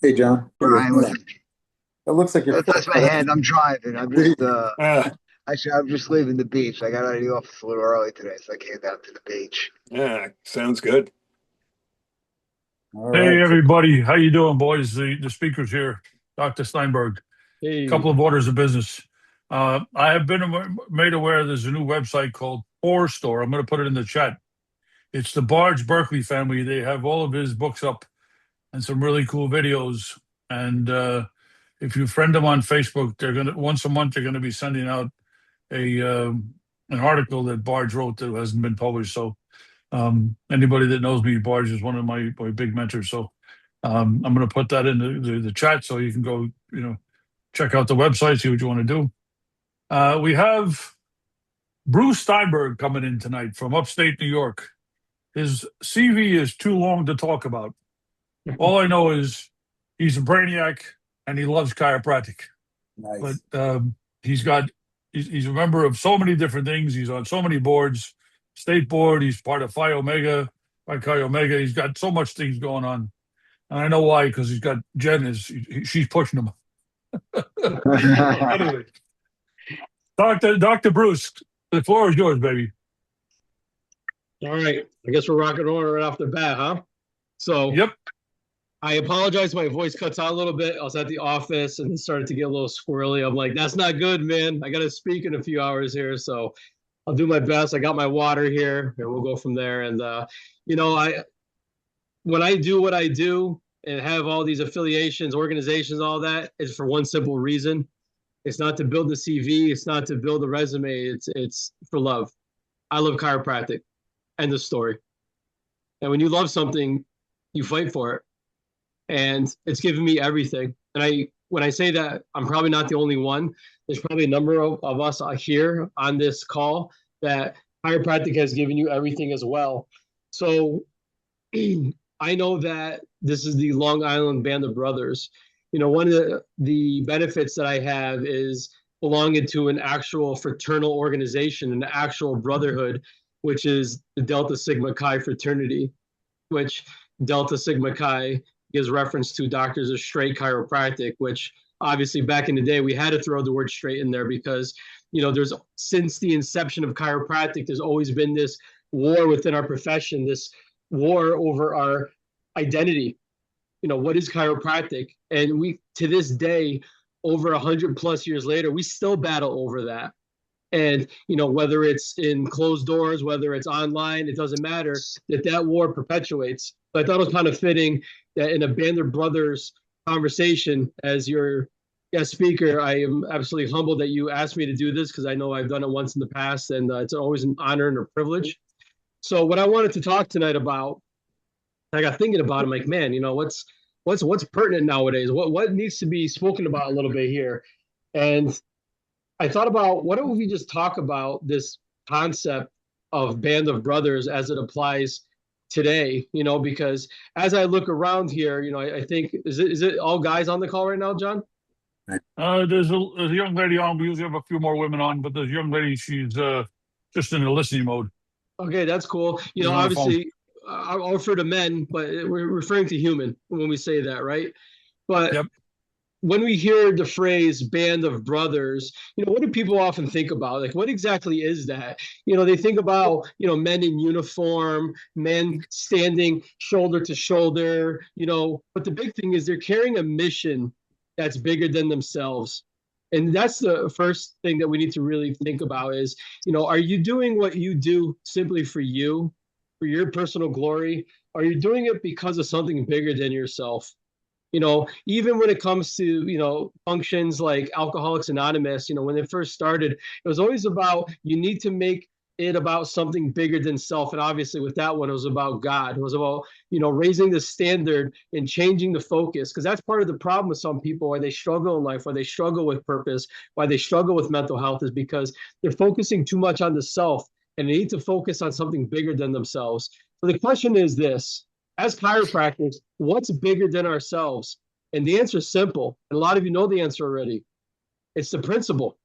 Hey, John. Brian, It looks like you're don't full touch my of hand. I'm driving. I'm just energy. actually I'm just leaving the beach. I got out of the office a little early today, so I came down to the beach. Yeah, sounds good. All Hey right. everybody, how you doing, boys? The speaker's here, Dr. Steinberg. Hey, Couple of orders of business. I have been made aware there's a new website called Horror Store. I'm going to put it in the chat. It's the Barge Berkeley family. They have all of his books up and some really cool videos. And if you friend them on Facebook, they're gonna once a month they're going to be sending out a an article that Barge wrote that hasn't been published. So anybody that knows me, Barge is one of my big mentors. So I'm going to put that in the chat so you can go, check out the website, see what you want to do. We have Bruce Steinberg coming in tonight from upstate New York. His CV is too long to talk about. All I know is he's a brainiac and he loves chiropractic. But Nice. he's a member of so many different things. He's on so many boards, state board. He's part of Phi Omega, Phi Chi Omega. He's got so much things going on, and I know why because he's got Jen is she's pushing him. Anyway, Doctor Bruce, the floor is yours, baby. all right. I guess we're rocking on right off the bat, huh? So Yep. I apologize. My voice cuts out a little bit. I was at the office and it started to get a little squirrely. I'm like, that's not good, man. I got to speak in a few hours here. So I'll do my best. I got my water here and we'll go from there. And, I when I do what I do and have all these affiliations, organizations, all that is for one simple reason. It's not to build the CV. It's not to build a resume. It's for love. I love chiropractic. End of story. And when you love something, you fight for it. And it's given me everything. And when I say that, I'm probably not the only one. There's probably a number of us here on this call that chiropractic has given you everything as well. So I know that this is the Long Island Band of Brothers. One of the benefits that I have is belonging to an actual fraternal organization, an actual brotherhood, which is the Delta Sigma Chi fraternity, which Delta Sigma Chi gives reference to doctors of straight chiropractic, which obviously back in the day we had to throw the word straight in there because there's since the inception of chiropractic, there's always been this war within our profession, this war over our identity. What is chiropractic? And we, to this day, over 100+ years later, we still battle over that. And whether it's in closed doors, whether it's online, it doesn't matter, that war perpetuates. So I thought it was kind of fitting that in a Band of Brothers conversation, as your guest speaker, I am absolutely humbled that you asked me to do this because I know I've done it once in the past, and it's always an honor and a privilege. So what I wanted to talk tonight about, I got thinking about it, I'm like, man, what's pertinent nowadays? What needs to be spoken about a little bit here? And I thought about, what if we just talk about this concept of Band of Brothers as it applies today? Because as I look around here, I think, is it all guys on the call right now, John? There's a young lady on. We usually have a few more women on, but there's a young lady. She's just in a listening mode. Okay, that's cool. She's on the phone. Obviously, I'll refer to men, but we're referring to human when we say that, right? But Yep. when we hear the phrase band of brothers, what do people often think about? Like, what exactly is that? They think about, men in uniform, men standing shoulder to shoulder, but the big thing is they're carrying a mission that's bigger than themselves. And that's the first thing that we need to really think about is, are you doing what you do simply for you, for your personal glory? Are you doing it because of something bigger than yourself? Even when it comes to, functions like Alcoholics Anonymous, when it first started, it was always about, you need to make it about something bigger than self. And obviously with that one, it was about God. It was about, raising the standard and changing the focus. Because that's part of the problem with some people, why they struggle in life, why they struggle with purpose, why they struggle with mental health, is because they're focusing too much on the self and they need to focus on something bigger than themselves. So the question is this: as chiropractors, what's bigger than ourselves? And the answer is simple. And a lot of you know the answer already. It's the principle.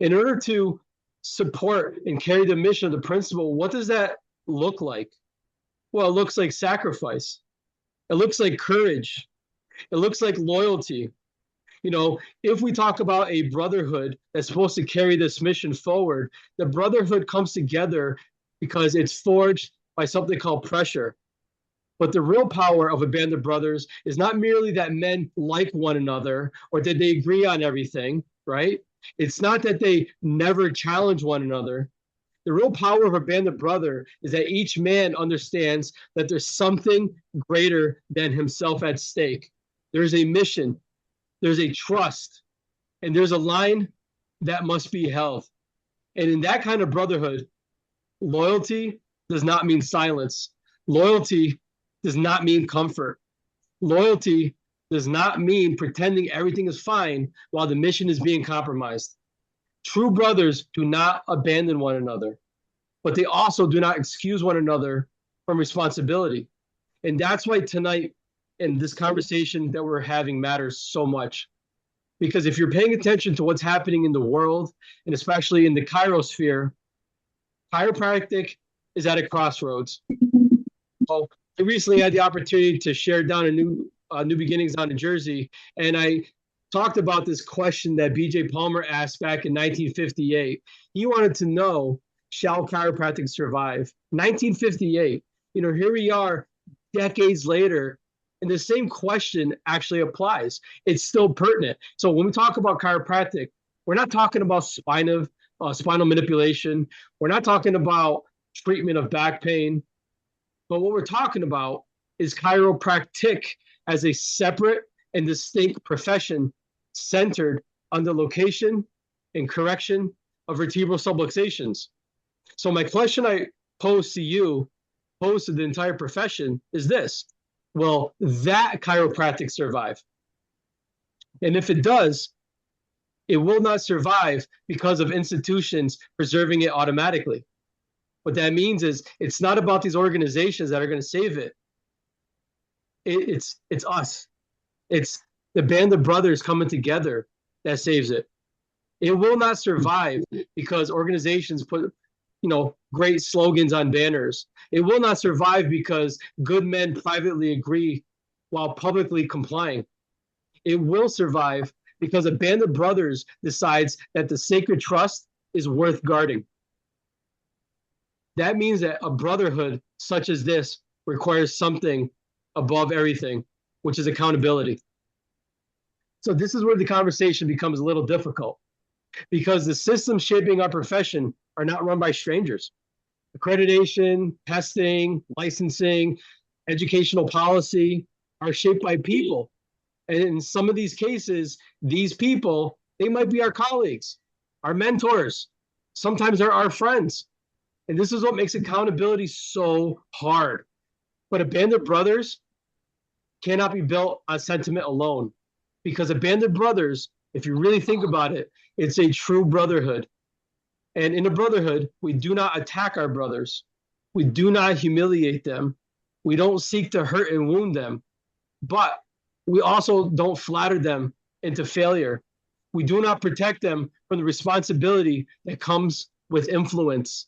In order to support and carry the mission of the principle, what does that look like? Well, it looks like sacrifice. It looks like courage. It looks like loyalty. You know, if we talk about a brotherhood that's supposed to carry this mission forward, the brotherhood comes together because it's forged by something called pressure. But the real power of a band of brothers is not merely that men like one another or that they agree on everything, right? It's not that they never challenge one another. The real power of a band of brothers is that each man understands that there's something greater than himself at stake. There's a mission, there's a trust, and there's a line that must be held. And in that kind of brotherhood, loyalty does not mean silence. Loyalty does not mean comfort. Loyalty does not mean pretending everything is fine while the mission is being compromised. True brothers do not abandon one another, but they also do not excuse one another from responsibility. And that's why tonight, and this conversation that we're having matters so much. Because if you're paying attention to what's happening in the world, and especially in the chirosphere, chiropractic is at a crossroads. So I recently had the opportunity to share down a New Beginnings down in Jersey, and I talked about this question that B.J. Palmer asked back in 1958. He wanted to know, shall chiropractic survive? 1958. You know, here we are decades later, and the same question actually applies. It's still pertinent. So when we talk about chiropractic, we're not talking about spinal manipulation. We're not talking about treatment of back pain. But what we're talking about is chiropractic as a separate and distinct profession centered on the location and correction of vertebral subluxations. So my question I pose to you, pose to the entire profession, is this: will that chiropractic survive? And if it does, it will not survive because of institutions preserving it automatically. What that means is it's not about these organizations that are going to save it. It's us. It's the band of brothers coming together that saves it. It will not survive because organizations put, great slogans on banners. It will not survive because good men privately agree while publicly complying. It will survive because a band of brothers decides that the sacred trust is worth guarding. That means that a brotherhood such as this requires something above everything, which is accountability. So this is where the conversation becomes a little difficult, because the systems shaping our profession are not run by strangers. Accreditation, testing, licensing, educational policy are shaped by people. And in some of these cases, these people, they might be our colleagues, our mentors. Sometimes they're our friends. And this is what makes accountability so hard. But a band of brothers cannot be built on sentiment alone, because a band of brothers, if you really think about it, it's a true brotherhood. And in a brotherhood, we do not attack our brothers. We do not humiliate them. We don't seek to hurt and wound them. But we also don't flatter them into failure. We do not protect them from the responsibility that comes with influence.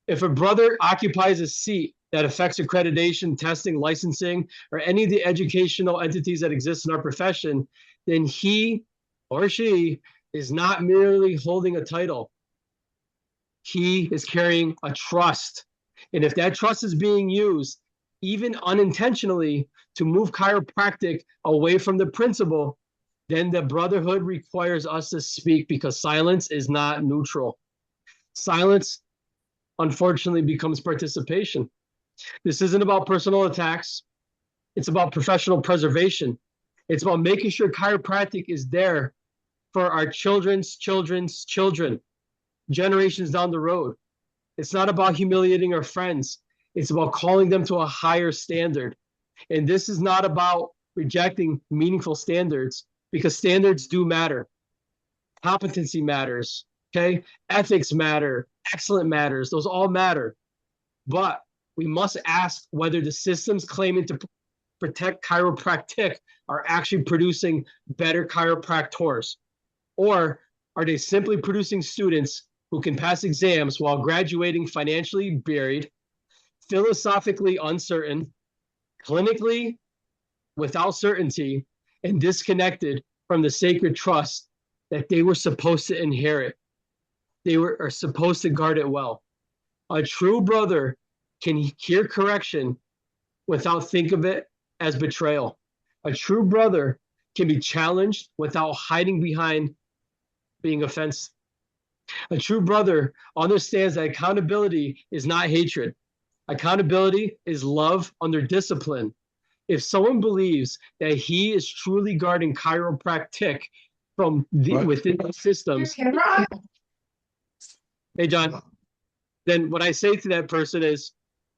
If a brother occupies a seat that affects accreditation, testing, licensing, or any of the educational entities that exist in our profession, then he or she is not merely holding a title. He is carrying a trust. And if that trust is being used, even unintentionally, to move chiropractic away from the principle, then the brotherhood requires us to speak, because silence is not neutral. Silence, unfortunately, becomes participation. This isn't about personal attacks. It's about professional preservation. It's about making sure chiropractic is there for our children's children's children, generations down the road. It's not about humiliating our friends. It's about calling them to a higher standard. And this is not about rejecting meaningful standards, because standards do matter. Competency matters, okay? Ethics matter. Excellent matters. Those all matter. But we must ask whether the systems claiming to protect chiropractic are actually producing better chiropractors, or are they simply producing students who can pass exams while graduating financially buried, philosophically uncertain, clinically without certainty, and disconnected from the sacred trust that they were supposed to inherit. Are supposed to guard it well. A true brother can hear correction without think of it as betrayal. A true brother can be challenged without hiding behind being offensive. A true brother understands that accountability is not hatred. Accountability is love under discipline. If someone believes that he is truly guarding chiropractic from within the systems, hey, John, then what I say to that person is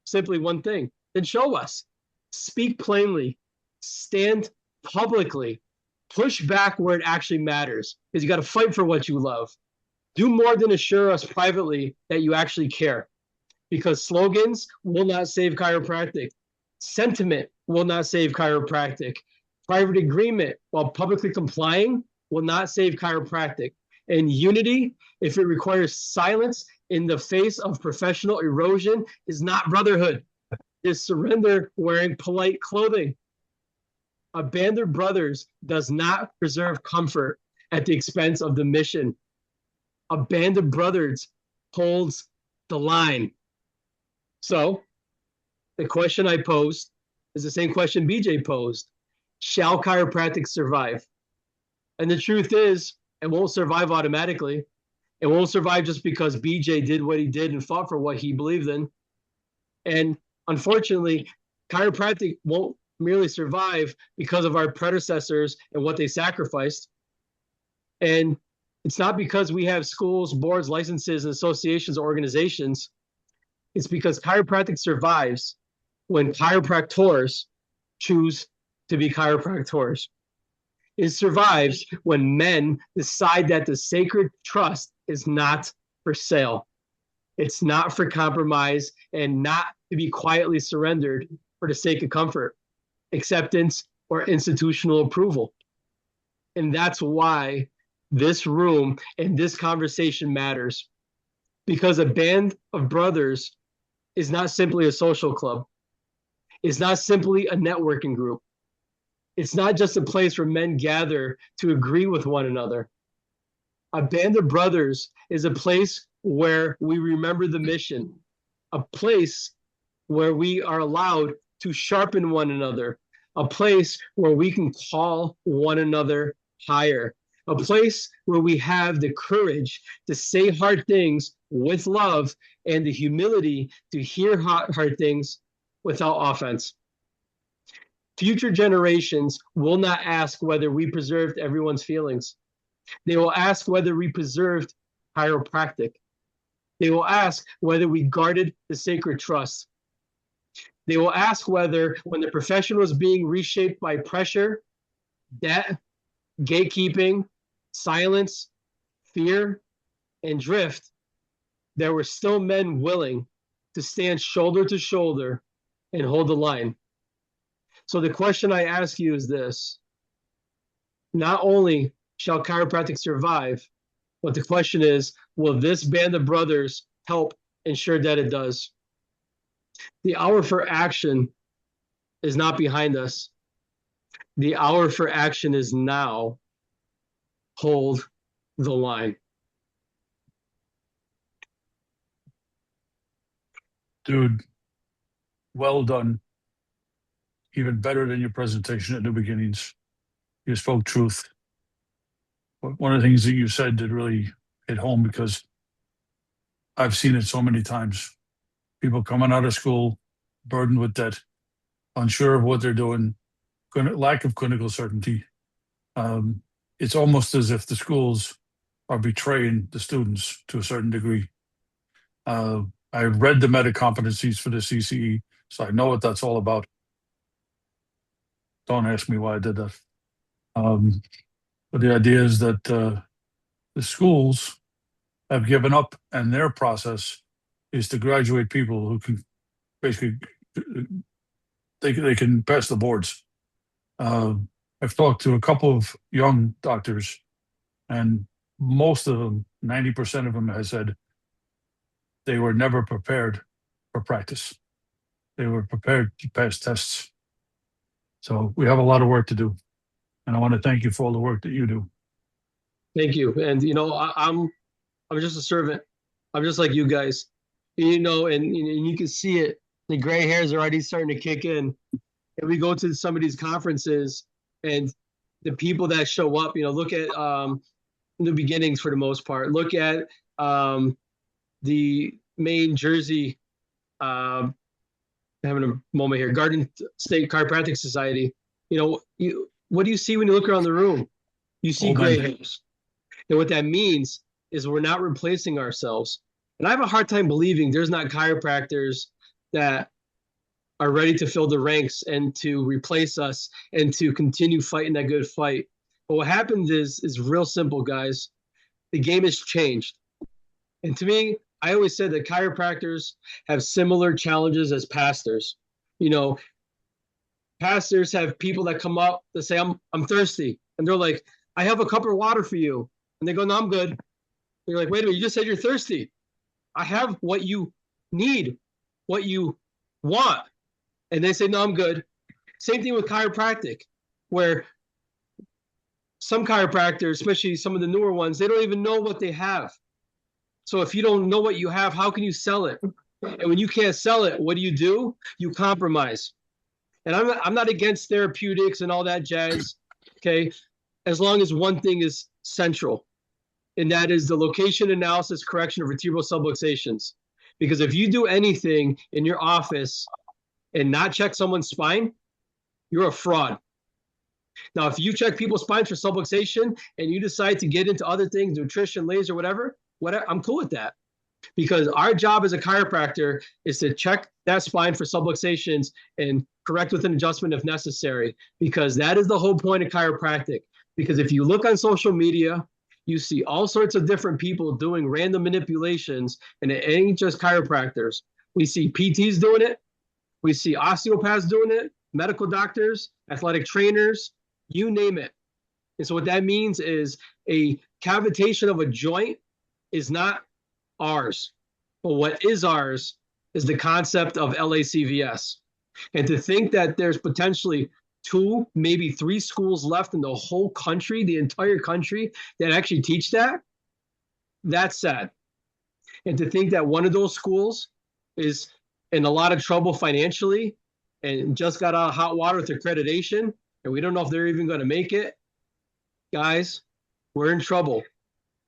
simply one thing. Then show us. Speak plainly. Stand publicly. Push back where it actually matters. Because you got to fight for what you love. Do more than assure us privately that you actually care. Because slogans will not save chiropractic. Sentiment will not save chiropractic. Private agreement, while publicly complying, will not save chiropractic. And unity, if it requires silence in the face of professional erosion, is not brotherhood. It's surrender wearing polite clothing. A band of brothers does not preserve comfort at the expense of the mission. A band of brothers holds the line. So, the question I posed is the same question BJ posed. Shall chiropractic survive? And the truth is, it won't survive automatically. It won't survive just because BJ did what he did and fought for what he believed in. And unfortunately, chiropractic won't merely survive because of our predecessors and what they sacrificed. And it's not because we have schools, boards, licenses, and associations, organizations. It's because chiropractic survives when chiropractors choose to be chiropractors. It survives when men decide that the sacred trust is not for sale. It's not for compromise and not to be quietly surrendered for the sake of comfort, acceptance, or institutional approval. And that's why this room and this conversation matters. Because a band of brothers is not simply a social club. It's not simply a networking group. It's not just a place where men gather to agree with one another. A band of brothers is a place where we remember the mission, a place where we are allowed to sharpen one another, a place where we can call one another higher, a place where we have the courage to say hard things with love and the humility to hear hard things without offense. Future generations will not ask whether we preserved everyone's feelings. They will ask whether we preserved chiropractic. They will ask whether we guarded the sacred trust. They will ask whether, when the profession was being reshaped by pressure, debt, gatekeeping, silence, fear, and drift, there were still men willing to stand shoulder to shoulder and hold the line. So the question I ask you is this. Not only shall chiropractic survive, but the question is, will this band of brothers help ensure that it does? The hour for action is not behind us. The hour for action is now. Hold the line. Dude, well done. Even better than your presentation at New Beginnings. You spoke truth. One of the things that you said that really hit home, because I've seen it so many times. People coming out of school, burdened with debt, unsure of what they're doing, lack of clinical certainty. It's almost as if the schools are betraying the students to a certain degree. I read the meta competencies for the CCE, so I know what that's all about. Don't ask me why I did that. But the idea is that the schools have given up, and their process is to graduate people who can basically they can pass the boards. I've talked to a couple of young doctors, and most of them, 90% of them, has said they were never prepared for practice. They were prepared to pass tests. So we have a lot of work to do. And I want to thank you for all the work that you do. Thank you. And I'm just a servant. I'm just like you guys. And you can see it. The gray hairs are already starting to kick in. And we go to some of these conferences, and the people that show up, look at the beginnings for the most part. Look at the main Jersey, having a moment here, Garden State Chiropractic Society. What do you see when you look around the room? You see Old gray men. hairs. And what that means is we're not replacing ourselves. And I have a hard time believing there's not chiropractors that are ready to fill the ranks and to replace us and to continue fighting that good fight. But what happens is real simple, guys. The game has changed. And to me, I always said that chiropractors have similar challenges as pastors. Pastors have people that come up that say, I'm thirsty. And they're like, I have a cup of water for you. And they go, no, I'm good. They're like, wait a minute, you just said you're thirsty. I have what you need, what you want. And they say, no, I'm good. Same thing with chiropractic, where some chiropractors, especially some of the newer ones, they don't even know what they have. So if you don't know what you have, how can you sell it? And when you can't sell it, what do? You compromise. And I'm not against therapeutics and all that jazz, okay? As long as one thing is central, and that is the location analysis correction of vertebral subluxations. Because if you do anything in your office and not check someone's spine, you're a fraud. Now, if you check people's spines for subluxation and you decide to get into other things, nutrition, laser, whatever, I'm cool with that. Because our job as a chiropractor is to check that spine for subluxations and correct with an adjustment if necessary. Because that is the whole point of chiropractic. Because if you look on social media, you see all sorts of different people doing random manipulations, and it ain't just chiropractors. We see PTs doing it. We see osteopaths doing it, medical doctors, athletic trainers, you name it. And so what that means is a cavitation of a joint is not ours. But what is ours is the concept of LACVS. And to think that there's potentially 2, maybe 3 schools left in the whole country, the entire country, that actually teach that, that's sad. And to think that one of those schools is in a lot of trouble financially and just got out of hot water with accreditation, and we don't know if they're even going to make it, guys, we're in trouble.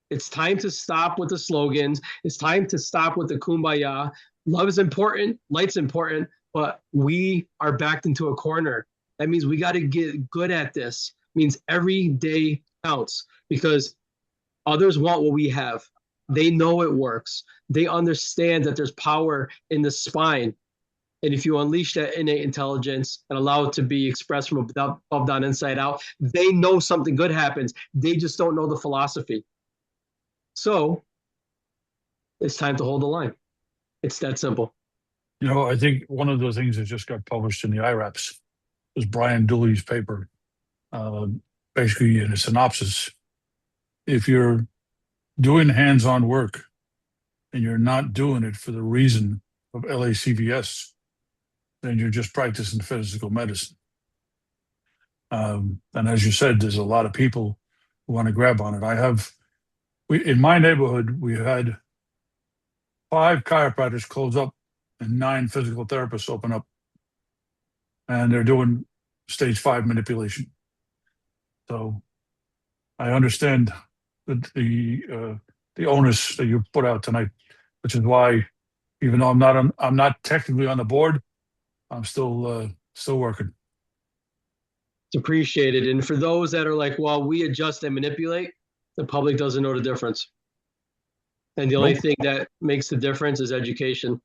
It's time to stop with the slogans. It's time to stop with the kumbaya. Love is important, light's important, but we are backed into a corner. That means we got to get good at this. It means every day counts, because others want what we have. They know it works. They understand that there's power in the spine. And if you unleash that innate intelligence and allow it to be expressed from above down, inside out, they know something good happens. They just don't know the philosophy. So it's time to hold the line. It's that simple. I think one of the things that just got published in the IRAPS was Brian Dooley's paper, basically in a synopsis. If you're doing hands-on work and you're not doing it for the reason of LACVS, then you're just practicing physical medicine. And as you said, there's a lot of people who want to grab on it. In my neighborhood, we had 5 chiropractors close up and 9 physical therapists open up. And they're doing stage 5 manipulation. So I understand the onus that you put out tonight, which is why, even though I'm not technically on the board, I'm still working. It's appreciated. And for those that are like, well, we adjust and manipulate, the public doesn't know the difference. And the only thing that makes the difference is education.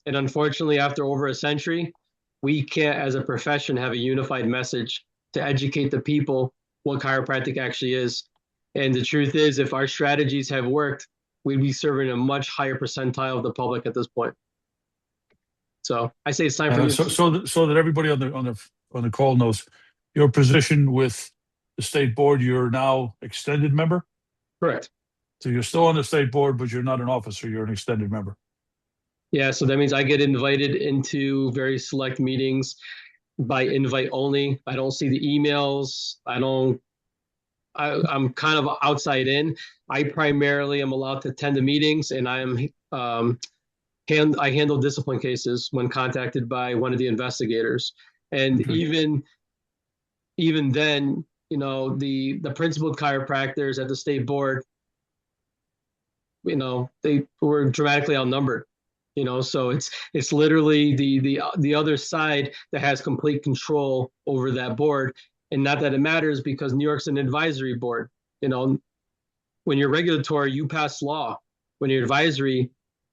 And unfortunately, after over a century, we can't, as a profession, have a unified message to educate the people what chiropractic actually is. And the truth is, if our strategies have worked, we'd be serving a much higher percentile of the public at this point. So I say it's time for you. So that everybody on the call knows your position with the state board. You're now extended member. Correct. So you're still on the state board, but you're not an officer. You're an extended member. Yeah, so that means I get invited into very select meetings by invite only. I don't see the emails. I'm kind of outside in. I primarily am allowed to attend the meetings, and I handle discipline cases when contacted by one of the investigators. And even then, the principal chiropractors at the state board, they were dramatically outnumbered. So it's literally the other side that has complete control over that board. And not that it matters, because New York's an advisory board. When you're regulatory, you pass law. When you're advisory,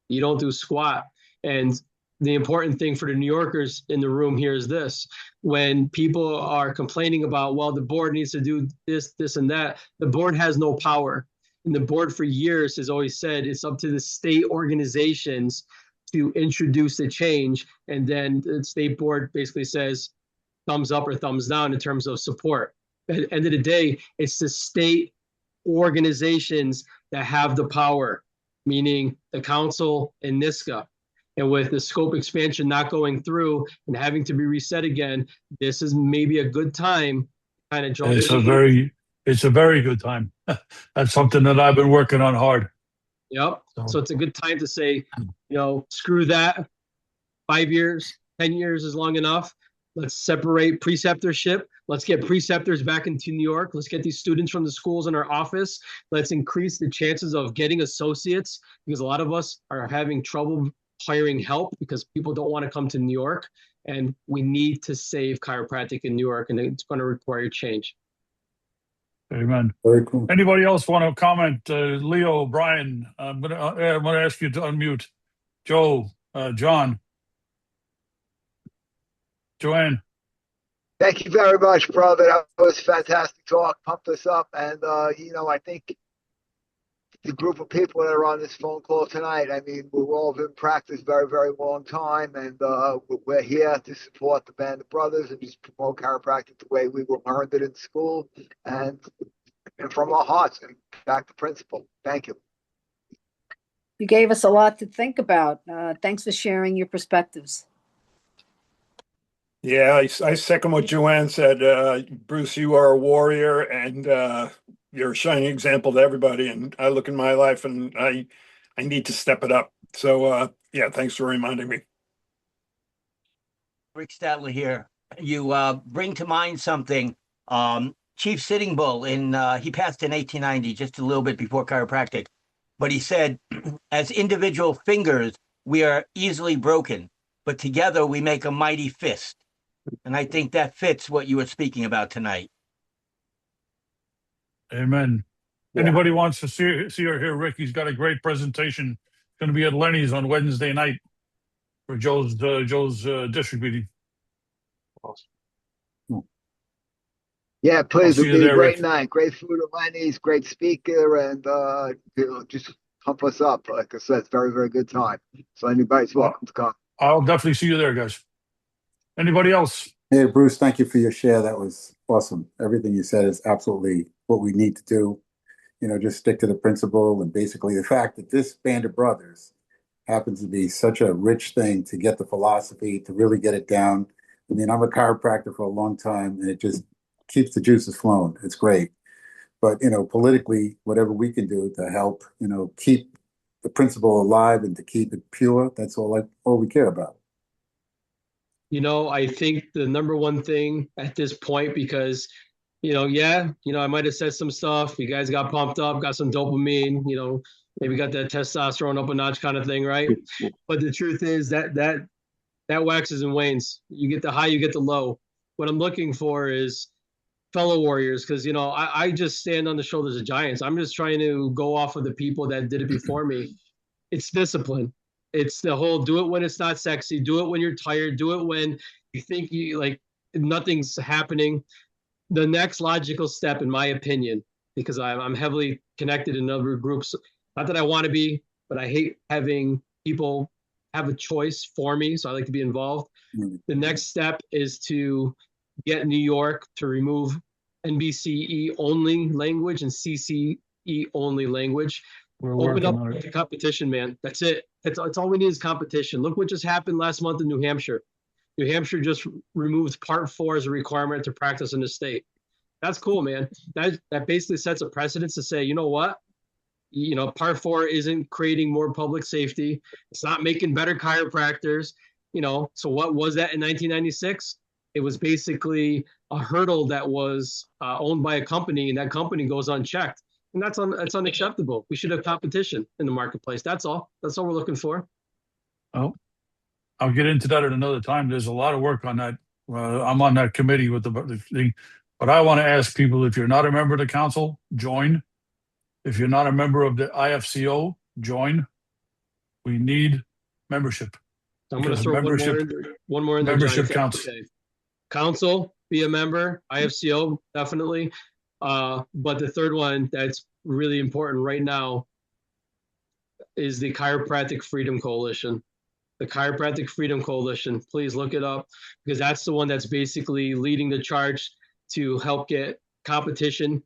you don't do squat. And the important thing for the New Yorkers in the room here is this: when people are complaining about, well, the board needs to do this, this, and that, the board has no power. And the board for years has always said it's up to the state organizations to introduce the change. And then the state board basically says thumbs up or thumbs down in terms of support. At the end of the day, it's the state organizations that have the power, meaning the council and NISCA. And with the scope expansion not going through and having to be reset again, this is maybe a good time to kind of jump. It's a very good time. That's something that I've been working on hard. Yep. So it's a good time to say, screw that. 5 years, 10 years is long enough. Let's separate preceptorship. Let's get preceptors back into New York. Let's get these students from the schools in our office. Let's increase the chances of getting associates, because a lot of us are having trouble hiring help because people don't want to come to New York. And we need to save chiropractic in New York, and it's going to require change. Amen. Very cool. Anybody else want to comment? Leo, Brian, I'm gonna ask you to unmute. Joe, John, Joanne. Thank you very much, brother. That was fantastic talk. Pumped us up. And, I think the group of people that are on this phone call tonight, I mean, we've all been in practice very, very long time. And we're here to support the Band of Brothers and just promote chiropractic the way we learned it in school and from our hearts and back to principle. Thank you. You gave us a lot to think about. Thanks for sharing your perspectives. Yeah, I second what Joanne said. Bruce, you are a warrior, and you're a shining example to everybody. And I look in my life, and I need to step it up. So, yeah, thanks for reminding me. Rick Statler here. You bring to mind something. Chief Sitting Bull, he passed in 1890, just a little bit before chiropractic. But he said, as individual fingers, we are easily broken, but together we make a mighty fist. And I think that fits what you were speaking about tonight. Amen. Yeah. Anybody wants to see or hear Rick? He's got a great presentation. It's going to be at Lenny's on Wednesday night for Joe's district meeting. Awesome. Yeah, please. I'll see It'll you be a there, great Rick. night. Great food at Lenny's, great speaker, and just pump us up. Like I said, it's very, very good time. So anybody's welcome to come. I'll definitely see you there, guys. Anybody else? Hey, Bruce, thank you for your share. That was awesome. Everything you said is absolutely what we need to do. Just stick to the principle, and basically the fact that this Band of Brothers happens to be such a rich thing to get the philosophy, to really get it down. I mean, I'm a chiropractor for a long time, and it just keeps the juices flowing. It's great. But, politically, whatever we can do to help, keep the principle alive and to keep it pure, that's all we care about. I think the number one thing at this point, because, I might have said some stuff. You guys got pumped up, got some dopamine, maybe got that testosterone up a notch kind of thing, right? But the truth is that waxes and wanes. You get the high, you get the low. What I'm looking for is fellow warriors, because, I just stand on the shoulders of giants. I'm just trying to go off of the people that did it before me. It's discipline. It's the whole do it when it's not sexy, do it when you're tired, do it when you think nothing's happening. The next logical step, in my opinion, because I'm heavily connected in other groups, not that I want to be, but I hate having people have a choice for me, so I like to be involved. Mm-hmm. The next step is to get New York to remove NBCE only language and CCE only language. Open up the competition, man. That's it. That's all we need is competition. Look what just happened last month in New Hampshire. New Hampshire just removed Part 4 as a requirement to practice in the state. That's cool, man. That basically sets a precedence to say, you know what? Part 4 isn't creating more public safety. It's not making better chiropractors. So what was that in 1996? It was basically a hurdle that was owned by a company, and that company goes unchecked. And that's unacceptable. We should have competition in the marketplace. That's all. That's all we're looking for. Oh, I'll get into that at another time. There's a lot of work on that. I'm on that committee with the thing. But I want to ask people, if you're not a member of the council, join. If you're not a member of the IFCO, join. We need membership. I'm going to throw one more in there, membership Johnny. counts. Okay. Council, be a member. IFCO, definitely. But the third one that's really important right now is the Chiropractic Freedom Coalition. The Chiropractic Freedom Coalition. Please look it up, because that's the one that's basically leading the charge to help get competition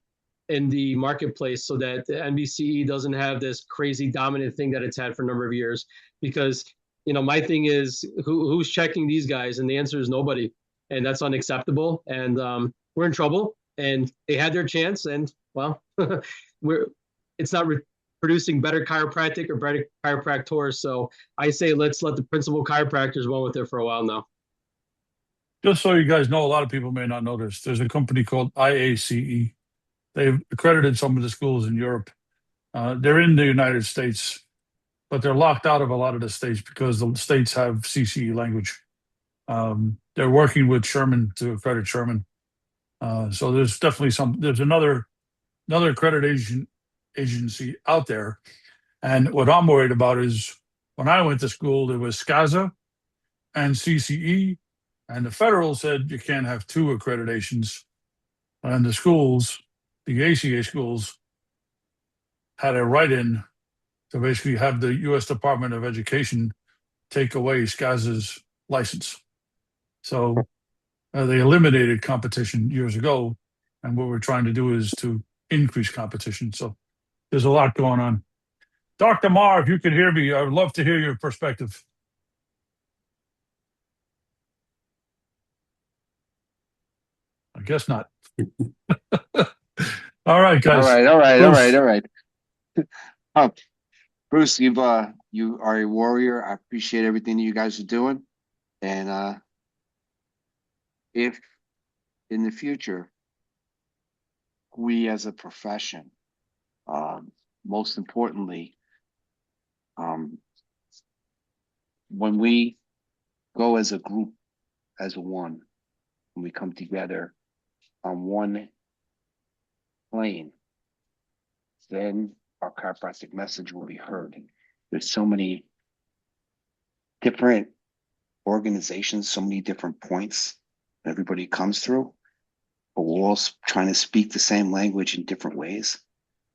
in the marketplace, so that the NBCE doesn't have this crazy dominant thing that it's had for a number of years. Because my thing is, who's checking these guys? And the answer is nobody, and that's unacceptable. And we're in trouble. And they had their chance, and well, it's not producing better chiropractic or better chiropractors. So I say let's let the principal chiropractors run with it for a while now. Just so you guys know, a lot of people may not know this. There's a company called IACE. They've accredited some of the schools in Europe. They're in the United States, but they're locked out of a lot of the states because the states have CCE language. They're working with Sherman to accredit Sherman. So there's definitely there's another accreditation agency out there. And what I'm worried about is, when I went to school, there was SCASA and CCE, and the federal said you can't have two accreditations. And the schools, the ACA schools, had a write-in to basically have the U.S. Department of Education take away SCASA's license. So they eliminated competition years ago, and what we're trying to do is to increase competition. So there's a lot going on. Dr. Marr, if you can hear me, I would love to hear your perspective. I guess not. All right, guys. All right. Bruce, you are a warrior. I appreciate everything that you guys are doing. And if in the future, we as a profession, most importantly, when we go as a group, as one, when we come together on one plane, then our chiropractic message will be heard. There's so many different organizations, so many different points that everybody comes through, but we're all trying to speak the same language in different ways.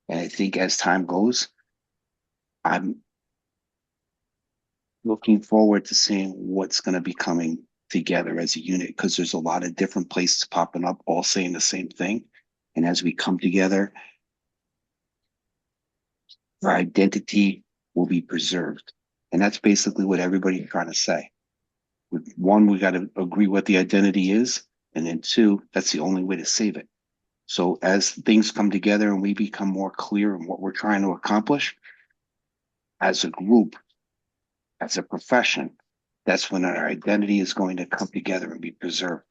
And I think as time goes, I'm looking forward to seeing what's going to be coming together as a unit, because there's a lot of different places popping up, all saying the same thing. And as we come together, our identity will be preserved. And that's basically what everybody's trying to say. One, we got to agree what the identity is. And then two, that's the only way to save it. So as things come together and we become more clear in what we're trying to accomplish as a group, as a profession, that's when our identity is going to come together and be preserved.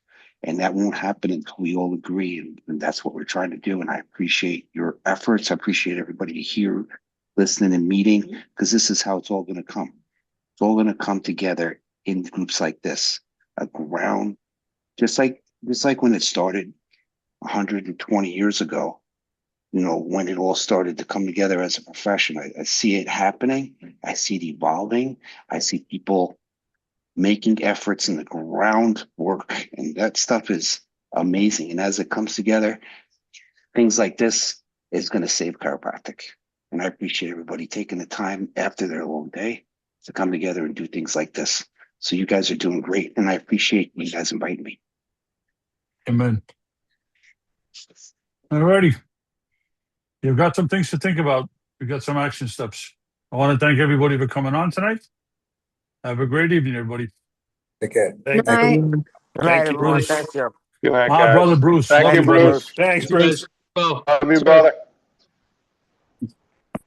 And that won't happen until we all agree. And that's what we're trying to do. And I appreciate your efforts. I appreciate everybody here listening and meeting, because this is how it's all going to come. It's all going to come together in groups like this, around, just like when it started 120 years ago, when it all started to come together as a profession. I see it happening. I see it evolving. I see people making efforts in the groundwork, and that stuff is amazing. And as it comes together, things like this is going to save chiropractic. And I appreciate everybody taking the time after their long day to come together and do things like this. So you guys are doing great, and I appreciate you guys inviting me. Amen. All righty. You've got some things to think about. We've got some action steps. I want to thank everybody for coming on tonight. Have a great evening, everybody. Take care. Thank Good night. you. Good night, Thank you, everyone. Bruce. Thank you. Good night, My guys. brother Bruce. Thank Love you, you, brother. Bruce. Thanks, You guys, Bruce. well, Love you, sir. brother.